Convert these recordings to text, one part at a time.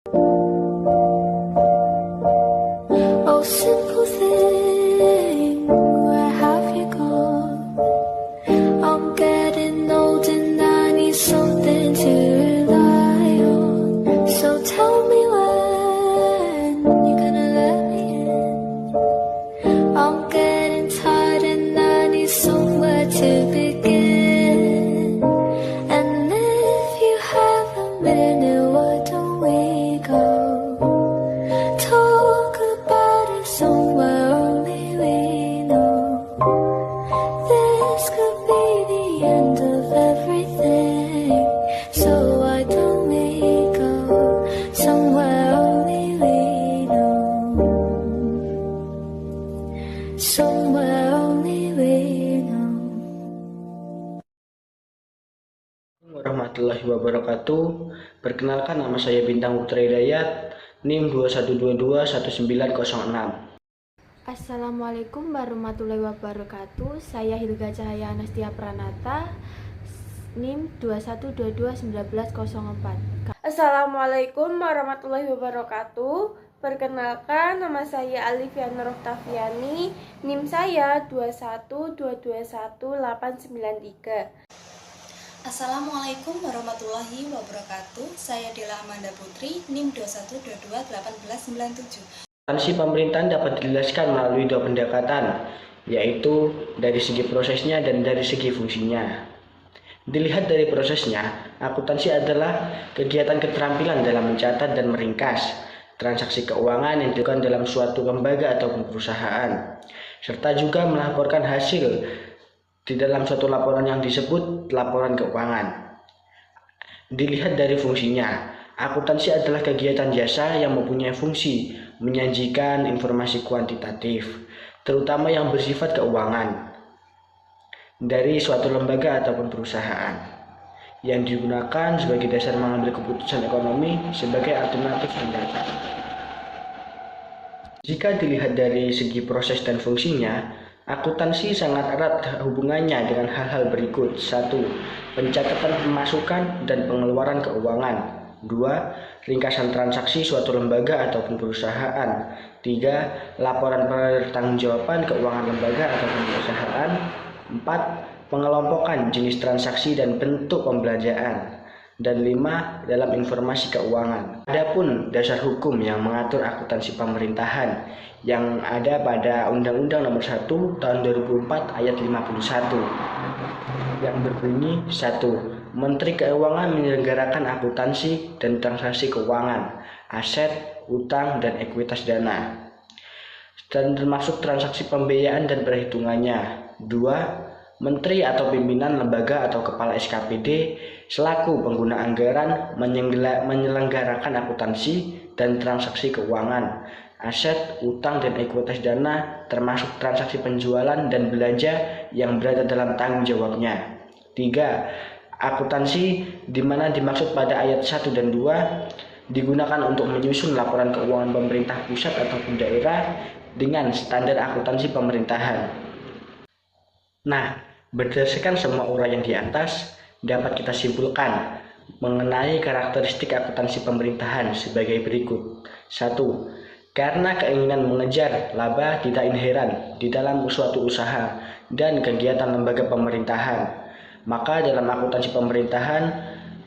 Oh, simple thing, where have you gone? I'm getting old and I need something to rely on. So tell me when you're gonna let me in. I'm getting tired and I need somewhere to begin. And if you have a minute, why don't we go? Talk about it somewhere only we know. This could be the end of everything. So why don't we go somewhere only we know? Somewhere only we know. Warahmatullahi wabarakatuh. Perkenalkan, nama saya Bintang Putra Hidayat, NIM 21221906. Assalamualaikum warahmatullahi wabarakatuh. Saya Hilga Cahaya Anastia Pranata, NIM 21221904. Assalamualaikum warahmatullahi wabarakatuh. Perkenalkan, nama saya Alifia Nur Oktaviani, NIM saya 212218993. Assalamualaikum warahmatullahi wabarakatuh. Saya Dela Amanda Putri, NIM 21221897. Akuntansi pemerintahan dapat dijelaskan melalui dua pendekatan, yaitu dari segi prosesnya dan dari segi fungsinya. Dilihat dari prosesnya, akuntansi adalah kegiatan keterampilan dalam mencatat dan meringkas transaksi keuangan yang dilakukan dalam suatu lembaga ataupun perusahaan, serta juga melaporkan hasil di dalam suatu laporan yang disebut laporan keuangan. Dilihat dari fungsinya, akuntansi adalah kegiatan jasa yang mempunyai fungsi menyajikan informasi kuantitatif, terutama yang bersifat keuangan, dari suatu lembaga ataupun perusahaan, yang digunakan sebagai dasar mengambil keputusan ekonomi sebagai alternatif tindakan. Jika dilihat dari segi proses dan fungsinya, akuntansi sangat erat hubungannya dengan hal-hal berikut. 1. Pencatatan pemasukan dan pengeluaran keuangan. 2. Ringkasan transaksi suatu lembaga ataupun perusahaan. 3. Laporan pertanggungjawaban keuangan lembaga ataupun perusahaan. 4. Pengelompokan jenis transaksi dan bentuk pembelanjaan. Dan 5. Dalam informasi keuangan. Adapun dasar hukum yang mengatur akuntansi pemerintahan yang ada pada Undang-Undang Nomor 1 Tahun 2004 Ayat 51 yang berbunyi: 1. Menteri Keuangan menyelenggarakan akuntansi dan transaksi keuangan, aset, utang, dan ekuitas dana, dan termasuk transaksi pembiayaan dan perhitungannya. 2. Menteri atau pimpinan lembaga atau kepala SKPD selaku pengguna anggaran menyelenggarakan akuntansi dan transaksi keuangan, aset, utang, dan ekuitas dana, termasuk transaksi penjualan dan belanja yang berada dalam tanggung jawabnya. 3. Akuntansi di mana dimaksud pada ayat 1 dan 2 digunakan untuk menyusun laporan keuangan pemerintah pusat ataupun daerah dengan standar akuntansi pemerintahan. Nah, berdasarkan semua uraian di atas, dapat kita simpulkan mengenai karakteristik akuntansi pemerintahan sebagai berikut. 1. Karena keinginan mengejar laba tidak inheran di dalam suatu usaha dan kegiatan lembaga pemerintahan, maka dalam akuntansi pemerintahan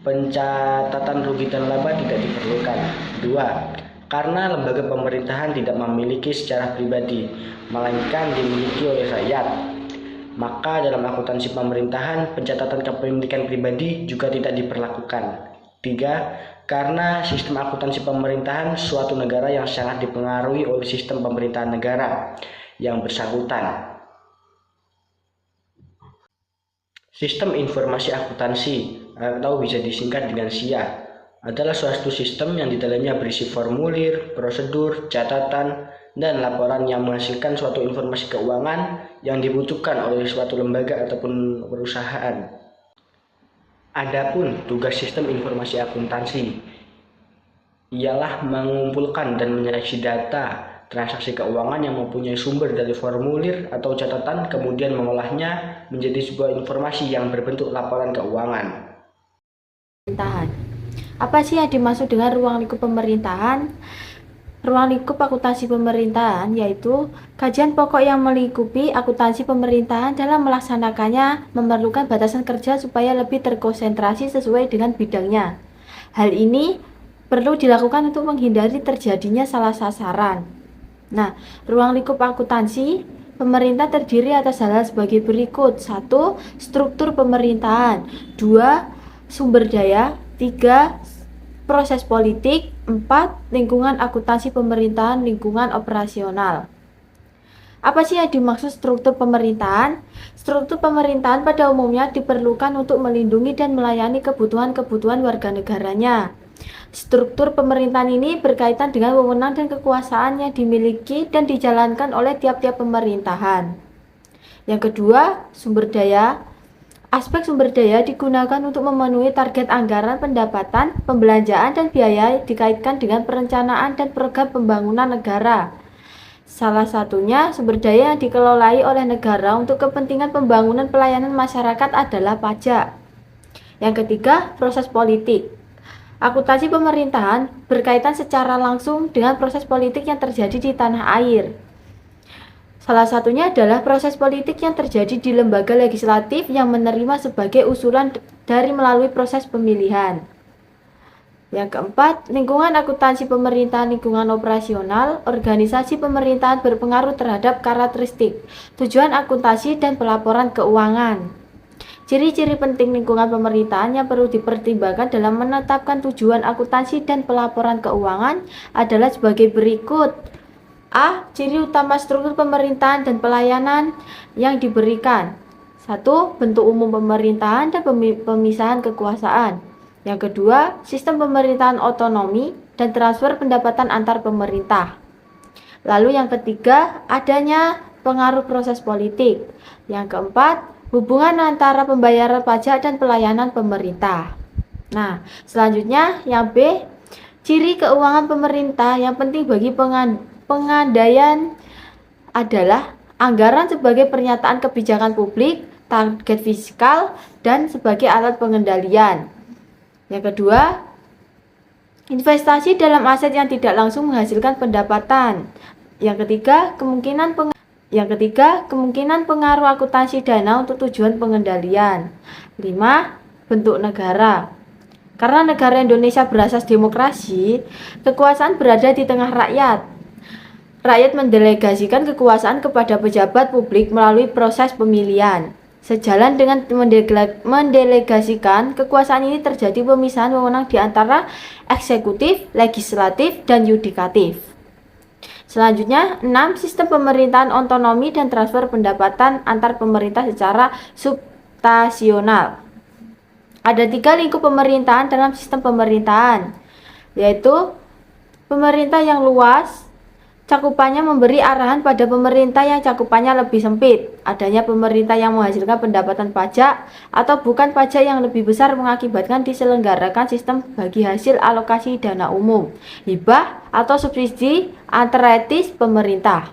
pencatatan rugi dan laba tidak diperlukan. 2. Karena lembaga pemerintahan tidak memiliki secara pribadi, melainkan dimiliki oleh rakyat, maka dalam akuntansi pemerintahan pencatatan kepemilikan pribadi juga tidak diperlakukan. 3. Karena sistem akuntansi pemerintahan suatu negara yang sangat dipengaruhi oleh sistem pemerintahan negara yang bersangkutan. Sistem informasi akuntansi atau bisa disingkat dengan SIA adalah suatu sistem yang di dalamnya berisi formulir, prosedur, catatan, dan laporan yang menghasilkan suatu informasi keuangan yang dibutuhkan oleh suatu lembaga ataupun perusahaan. Adapun tugas sistem informasi akuntansi ialah mengumpulkan dan menyeleksi data transaksi keuangan yang mempunyai sumber dari formulir atau catatan, kemudian mengolahnya menjadi sebuah informasi yang berbentuk laporan keuangan. Pemerintahan. Apa sih yang dimaksud dengan ruang lingkup pemerintahan? Ruang lingkup akuntansi pemerintahan yaitu kajian pokok yang melingkupi akuntansi pemerintahan dalam melaksanakannya memerlukan batasan kerja supaya lebih terkonsentrasi sesuai dengan bidangnya. Hal ini perlu dilakukan untuk menghindari terjadinya salah sasaran. Nah, ruang lingkup akuntansi pemerintah terdiri atas hal-hal sebagai berikut. 1. Struktur pemerintahan. 2. Sumber daya. 3. Proses politik. 4. Lingkungan akuntansi pemerintahan, lingkungan operasional. Apa sih yang dimaksud struktur pemerintahan? Struktur pemerintahan pada umumnya diperlukan untuk melindungi dan melayani kebutuhan-kebutuhan warga negaranya. Struktur pemerintahan ini berkaitan dengan wewenang dan kekuasaan yang dimiliki dan dijalankan oleh tiap-tiap pemerintahan. Yang kedua, sumber daya. Aspek sumber daya digunakan untuk memenuhi target anggaran pendapatan, pembelanjaan, dan biaya dikaitkan dengan perencanaan dan program pembangunan negara. Salah satunya sumber daya yang dikelolai oleh negara untuk kepentingan pembangunan pelayanan masyarakat adalah pajak. Yang ketiga, proses politik. Akuntansi pemerintahan berkaitan secara langsung dengan proses politik yang terjadi di tanah air. Salah satunya adalah proses politik yang terjadi di lembaga legislatif yang menerima sebagai usulan dari melalui proses pemilihan. Yang keempat, lingkungan akuntansi pemerintahan, lingkungan operasional. Organisasi pemerintahan berpengaruh terhadap karakteristik, tujuan akuntansi dan pelaporan keuangan. Ciri-ciri penting lingkungan pemerintahan yang perlu dipertimbangkan dalam menetapkan tujuan akuntansi dan pelaporan keuangan adalah sebagai berikut. A. Ciri utama struktur pemerintahan dan pelayanan yang diberikan. 1. Bentuk umum pemerintahan dan pemisahan kekuasaan. Yang kedua, sistem pemerintahan otonomi dan transfer pendapatan antar pemerintah. Lalu yang ketiga, adanya pengaruh proses politik. Yang keempat, hubungan antara pembayaran pajak dan pelayanan pemerintah. Nah, selanjutnya yang B, ciri keuangan pemerintah yang penting bagi pengandaian adalah anggaran sebagai pernyataan kebijakan publik, target fiskal, dan sebagai alat pengendalian. Yang kedua, investasi dalam aset yang tidak langsung menghasilkan pendapatan. Yang ketiga, kemungkinan pengaruh akuntansi dana untuk tujuan pengendalian. 5. Bentuk negara. Karena negara Indonesia berasas demokrasi, kekuasaan berada di tengah rakyat. Rakyat mendelegasikan kekuasaan kepada pejabat publik melalui proses pemilihan. Sejalan dengan mendelegasikan, kekuasaan ini terjadi pemisahan wewenang di antara eksekutif, legislatif, dan yudikatif. Selanjutnya, 6. Sistem pemerintahan otonomi dan transfer pendapatan antar pemerintah secara substasional. Ada 3 lingkup pemerintahan dalam sistem pemerintahan, yaitu pemerintah yang luas, cakupannya memberi arahan pada pemerintah yang cakupannya lebih sempit, adanya pemerintah yang menghasilkan pendapatan pajak atau bukan pajak yang lebih besar mengakibatkan diselenggarakan sistem bagi hasil alokasi dana umum, hibah atau subsidi antretis pemerintah.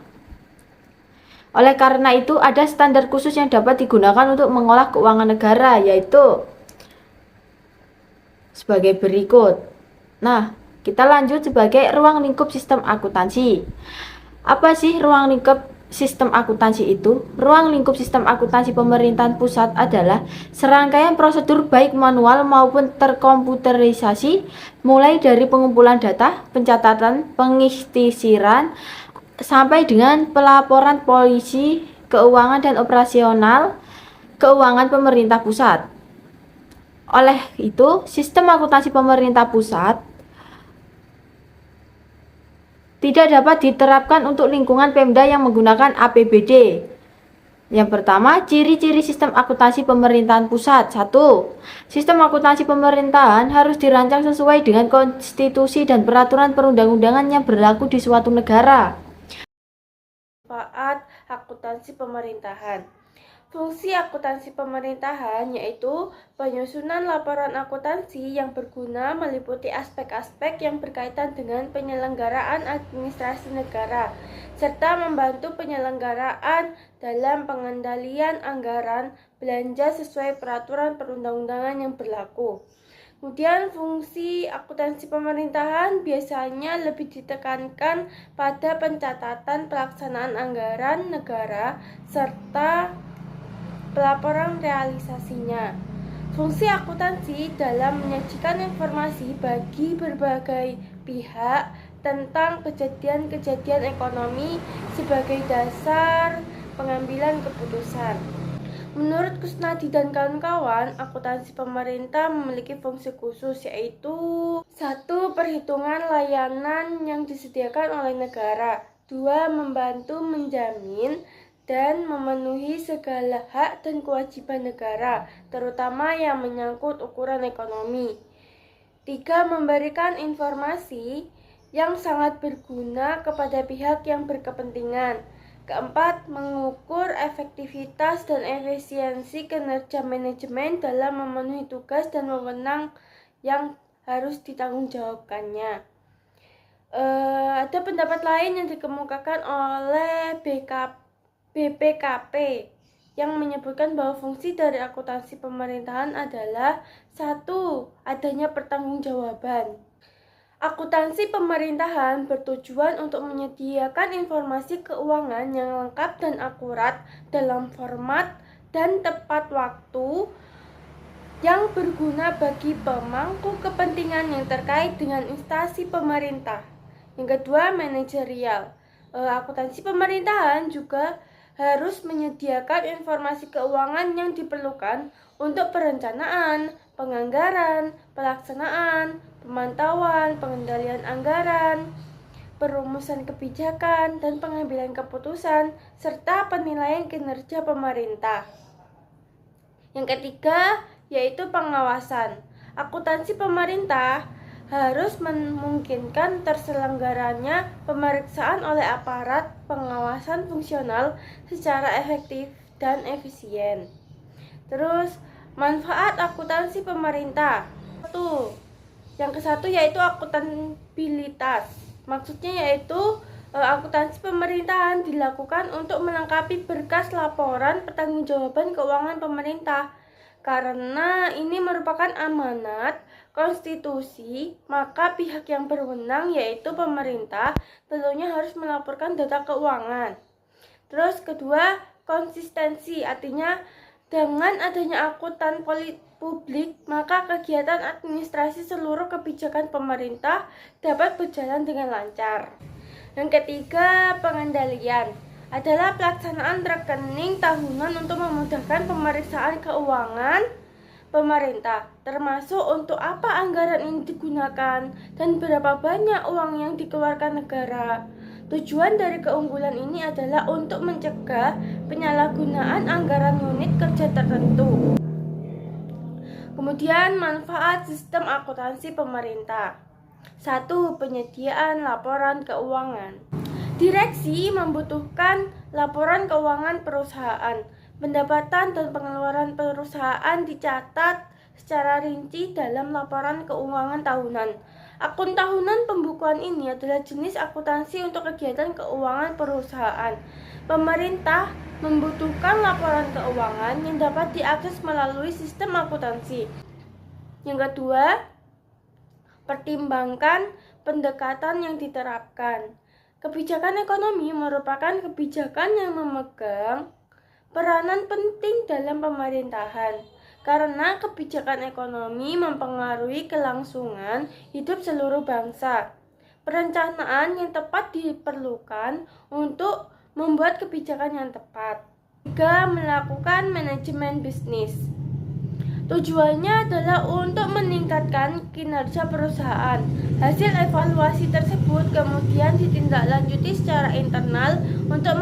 Oleh karena itu, ada standar khusus yang dapat digunakan untuk mengolah keuangan negara, yaitu sebagai berikut. Nah, kita lanjut sebagai ruang lingkup sistem akuntansi. Apa sih ruang lingkup sistem akuntansi itu? Ruang lingkup sistem akuntansi pemerintahan pusat adalah serangkaian prosedur baik manual maupun terkomputerisasi, mulai dari pengumpulan data, pencatatan, pengikhtisaran, sampai dengan pelaporan polisi, keuangan dan operasional keuangan pemerintah pusat. Oleh itu, sistem akuntansi pemerintah pusat tidak dapat diterapkan untuk lingkungan Pemda yang menggunakan APBD. Yang pertama, ciri-ciri sistem akuntansi pemerintahan pusat. 1. Sistem akuntansi pemerintahan harus dirancang sesuai dengan konstitusi dan peraturan perundang-undangan yang berlaku di suatu negara. Manfaat akuntansi pemerintahan. Fungsi akuntansi pemerintahan yaitu penyusunan laporan akuntansi yang berguna meliputi aspek-aspek yang berkaitan dengan penyelenggaraan administrasi negara, serta membantu penyelenggaraan dalam pengendalian anggaran belanja sesuai peraturan perundang-undangan yang berlaku. Kemudian fungsi akuntansi pemerintahan biasanya lebih ditekankan pada pencatatan pelaksanaan anggaran negara serta pelaporan realisasinya. Fungsi akuntansi dalam menyajikan informasi bagi berbagai pihak tentang kejadian-kejadian ekonomi sebagai dasar pengambilan keputusan. Menurut Kusnadi dan kawan-kawan, akuntansi pemerintah memiliki fungsi khusus, yaitu 1. Perhitungan layanan yang disediakan oleh negara. 2. Membantu menjamin dan memenuhi segala hak dan kewajiban negara, terutama yang menyangkut ukuran ekonomi. 3. Memberikan informasi yang sangat berguna kepada pihak yang berkepentingan. Keempat, mengukur efektivitas dan efisiensi kinerja manajemen dalam memenuhi tugas dan wewenang yang harus ditanggungjawabkannya. Ada pendapat lain yang dikemukakan oleh BPKP yang menyebutkan bahwa fungsi dari akuntansi pemerintahan adalah 1. Adanya pertanggungjawaban. Akuntansi pemerintahan bertujuan untuk menyediakan informasi keuangan yang lengkap dan akurat dalam format dan tepat waktu yang berguna bagi pemangku kepentingan yang terkait dengan instansi pemerintah. Yang kedua, manajerial. Akuntansi pemerintahan juga harus menyediakan informasi keuangan yang diperlukan untuk perencanaan, penganggaran, pelaksanaan, pemantauan, pengendalian anggaran, perumusan kebijakan, dan pengambilan keputusan, serta penilaian kinerja pemerintah. Yang ketiga, yaitu pengawasan. Akuntansi pemerintah harus memungkinkan terselenggaranya pemeriksaan oleh aparat pengawasan fungsional secara efektif dan efisien. Terus, manfaat akuntansi pemerintah. Yang ke-1 yaitu akuntabilitas. Maksudnya yaitu akuntansi pemerintahan dilakukan untuk melengkapi berkas laporan pertanggungjawaban keuangan pemerintah. Karena ini merupakan amanat konstitusi, maka pihak yang berwenang yaitu pemerintah tentunya harus melaporkan data keuangan. Terus kedua, konsistensi, artinya dengan adanya akuntan publik, maka kegiatan administrasi seluruh kebijakan pemerintah dapat berjalan dengan lancar. Yang ketiga, pengendalian adalah pelaksanaan rekening tahunan untuk memudahkan pemeriksaan keuangan pemerintah, termasuk untuk apa anggaran ini digunakan dan berapa banyak uang yang dikeluarkan negara. Tujuan dari keunggulan ini adalah untuk mencegah penyalahgunaan anggaran unit kerja tertentu. Kemudian manfaat sistem akuntansi pemerintah. 1. Penyediaan laporan keuangan. Direksi membutuhkan laporan keuangan perusahaan. Pendapatan dan pengeluaran perusahaan dicatat secara rinci dalam laporan keuangan tahunan. Akun tahunan pembukuan ini adalah jenis akuntansi untuk kegiatan keuangan perusahaan. Pemerintah membutuhkan laporan keuangan yang dapat diakses melalui sistem akuntansi. Yang kedua, pertimbangkan pendekatan yang diterapkan. Kebijakan ekonomi merupakan kebijakan yang memegang peranan penting dalam pemerintahan, karena kebijakan ekonomi mempengaruhi kelangsungan hidup seluruh bangsa. Perencanaan yang tepat diperlukan untuk membuat kebijakan yang tepat. 3. Melakukan manajemen bisnis. Tujuannya adalah untuk meningkatkan kinerja perusahaan. Hasil evaluasi tersebut kemudian ditindaklanjuti secara internal untuk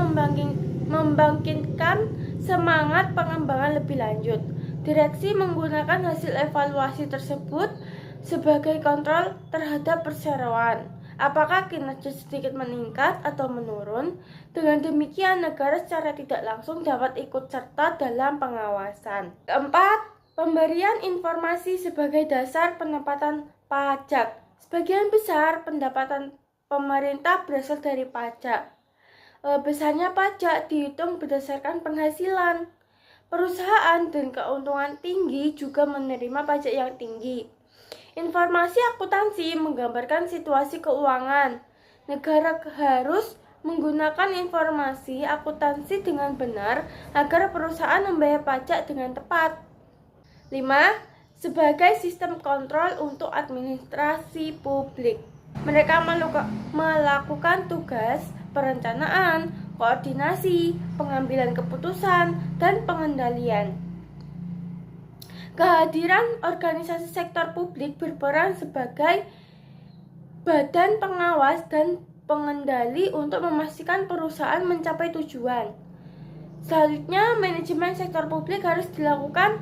membangkitkan semangat pengembangan lebih lanjut. Direksi menggunakan hasil evaluasi tersebut sebagai kontrol terhadap perseroan. Apakah kinerja sedikit meningkat atau menurun? Dengan demikian, negara secara tidak langsung dapat ikut serta dalam pengawasan. Keempat, pemberian informasi sebagai dasar penempatan pajak. Sebagian besar pendapatan pemerintah berasal dari pajak. Besarnya pajak dihitung berdasarkan penghasilan. Perusahaan dan keuntungan tinggi juga menerima pajak yang tinggi. Informasi akuntansi menggambarkan situasi keuangan. Negara harus menggunakan informasi akuntansi dengan benar agar perusahaan membayar pajak dengan tepat. 5. Sebagai sistem kontrol untuk administrasi publik. Mereka melakukan tugas perencanaan, koordinasi, pengambilan keputusan, dan pengendalian. Kehadiran organisasi sektor publik berperan sebagai badan pengawas dan pengendali untuk memastikan perusahaan mencapai tujuan. Selanjutnya, manajemen sektor publik harus dilakukan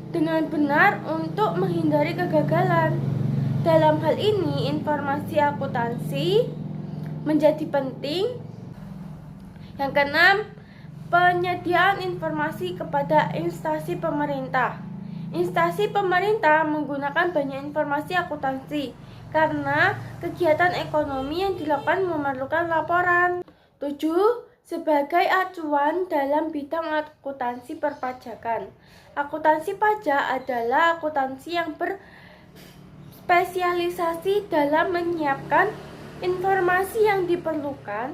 dengan benar untuk menghindari kegagalan. Dalam hal ini, informasi akuntansi menjadi penting. Yang keenam, penyediaan informasi kepada instansi pemerintah. Instansi pemerintah menggunakan banyak informasi akuntansi karena kegiatan ekonomi yang dilakukan memerlukan laporan. 7. Sebagai acuan dalam bidang akuntansi perpajakan. Akuntansi pajak adalah akuntansi yang berspesialisasi dalam menyiapkan informasi yang diperlukan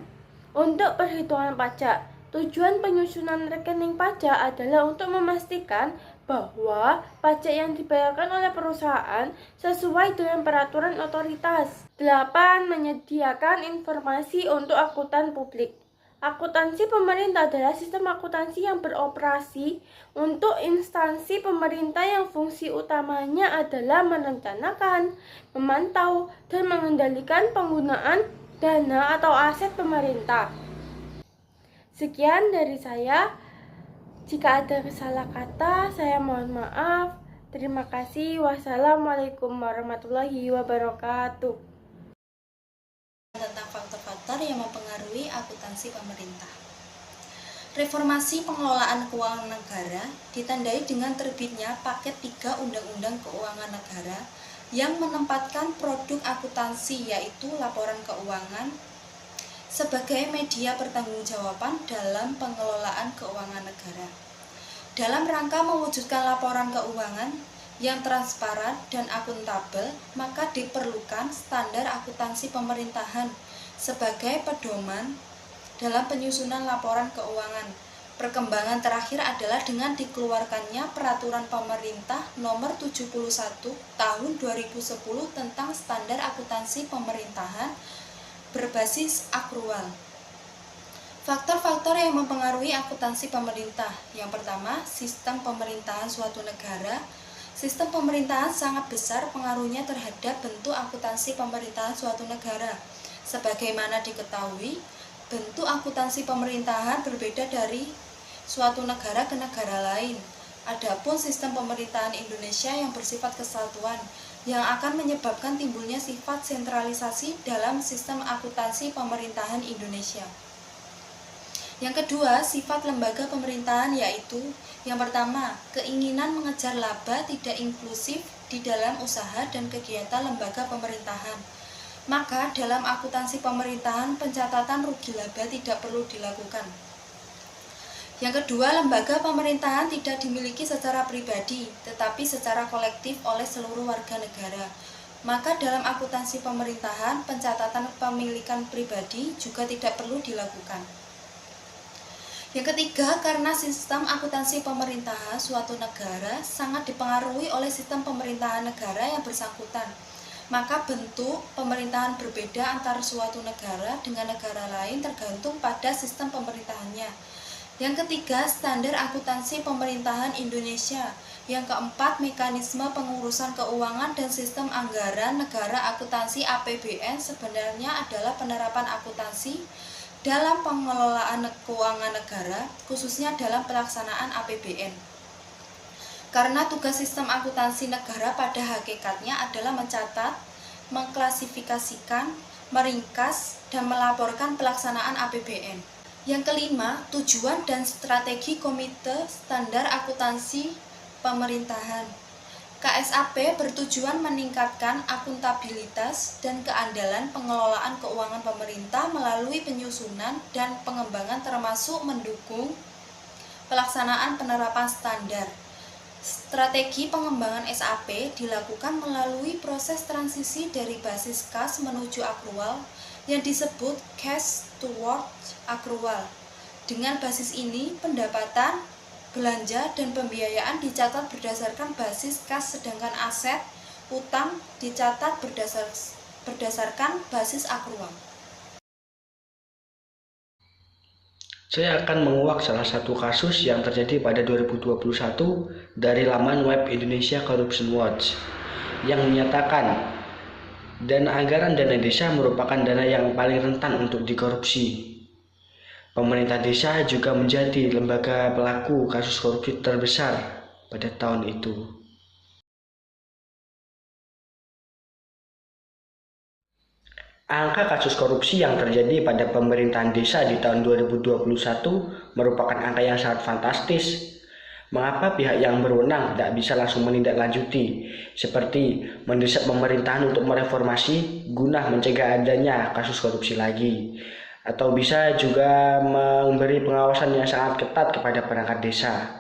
untuk perhitungan pajak. Tujuan penyusunan rekening pajak adalah untuk memastikan bahwa pajak yang dibayarkan oleh perusahaan sesuai dengan peraturan otoritas. 8. Menyediakan informasi untuk akuntan publik. Akuntansi pemerintah adalah sistem akuntansi yang beroperasi untuk instansi pemerintah yang fungsi utamanya adalah merencanakan, memantau, dan mengendalikan penggunaan dana atau aset pemerintah. Sekian dari saya. Jika ada salah kata, saya mohon maaf. Terima kasih. Wassalamualaikum warahmatullahi wabarakatuh. Tentang faktor-faktor yang mempengaruhi akuntansi pemerintah. Reformasi pengelolaan keuangan negara ditandai dengan terbitnya paket 3 Undang-Undang Keuangan Negara yang menempatkan produk akuntansi yaitu laporan keuangan sebagai media pertanggungjawaban dalam pengelolaan keuangan negara. Dalam rangka mewujudkan laporan keuangan yang transparan dan akuntabel, maka diperlukan standar akuntansi pemerintahan sebagai pedoman dalam penyusunan laporan keuangan. Perkembangan terakhir adalah dengan dikeluarkannya Peraturan Pemerintah Nomor 71 Tahun 2010 tentang standar akuntansi pemerintahan berbasis akrual. Faktor-faktor yang mempengaruhi akuntansi pemerintah. Yang pertama, sistem pemerintahan suatu negara. Sistem pemerintahan sangat besar pengaruhnya terhadap bentuk akuntansi pemerintahan suatu negara. Sebagaimana diketahui, bentuk akuntansi pemerintahan berbeda dari suatu negara ke negara lain. Adapun sistem pemerintahan Indonesia yang bersifat kesatuan, yang akan menyebabkan timbulnya sifat sentralisasi dalam sistem akuntansi pemerintahan Indonesia. Yang kedua, sifat lembaga pemerintahan yaitu yang pertama, keinginan mengejar laba tidak inklusif di dalam usaha dan kegiatan lembaga pemerintahan. Maka dalam akuntansi pemerintahan pencatatan rugi laba tidak perlu dilakukan. Yang kedua, lembaga pemerintahan tidak dimiliki secara pribadi, tetapi secara kolektif oleh seluruh warga negara. Maka dalam akuntansi pemerintahan, pencatatan kepemilikan pribadi juga tidak perlu dilakukan. Yang ketiga, karena sistem akuntansi pemerintahan suatu negara sangat dipengaruhi oleh sistem pemerintahan negara yang bersangkutan. Maka bentuk pemerintahan berbeda antara suatu negara dengan negara lain tergantung pada sistem pemerintahannya. Yang ketiga, standar akuntansi pemerintahan Indonesia. Yang keempat, mekanisme pengurusan keuangan dan sistem anggaran negara akuntansi APBN sebenarnya adalah penerapan akuntansi dalam pengelolaan keuangan negara, khususnya dalam pelaksanaan APBN. Karena tugas sistem akuntansi negara pada hakikatnya adalah mencatat, mengklasifikasikan, meringkas, dan melaporkan pelaksanaan APBN. Yang kelima, tujuan dan strategi Komite Standar Akuntansi Pemerintahan. KSAP bertujuan meningkatkan akuntabilitas dan keandalan pengelolaan keuangan pemerintah melalui penyusunan dan pengembangan termasuk mendukung pelaksanaan penerapan standar. Strategi pengembangan SAP dilakukan melalui proses transisi dari basis kas menuju akrual yang disebut cash towards akrual. Dengan basis ini, pendapatan, belanja, dan pembiayaan dicatat berdasarkan basis kas, sedangkan aset, utang dicatat berdasarkan basis akrual. Saya akan menguak salah satu kasus yang terjadi pada 2021 dari laman web Indonesia Corruption Watch yang menyatakan dana anggaran dana desa merupakan dana yang paling rentan untuk dikorupsi. Pemerintah desa juga menjadi lembaga pelaku kasus korupsi terbesar pada tahun itu. Angka kasus korupsi yang terjadi pada pemerintahan desa di tahun 2021 merupakan angka yang sangat fantastis. Mengapa pihak yang berwenang tidak bisa langsung menindaklanjuti, seperti mendesak pemerintahan untuk mereformasi guna mencegah adanya kasus korupsi lagi, atau bisa juga memberi pengawasan yang sangat ketat kepada perangkat desa.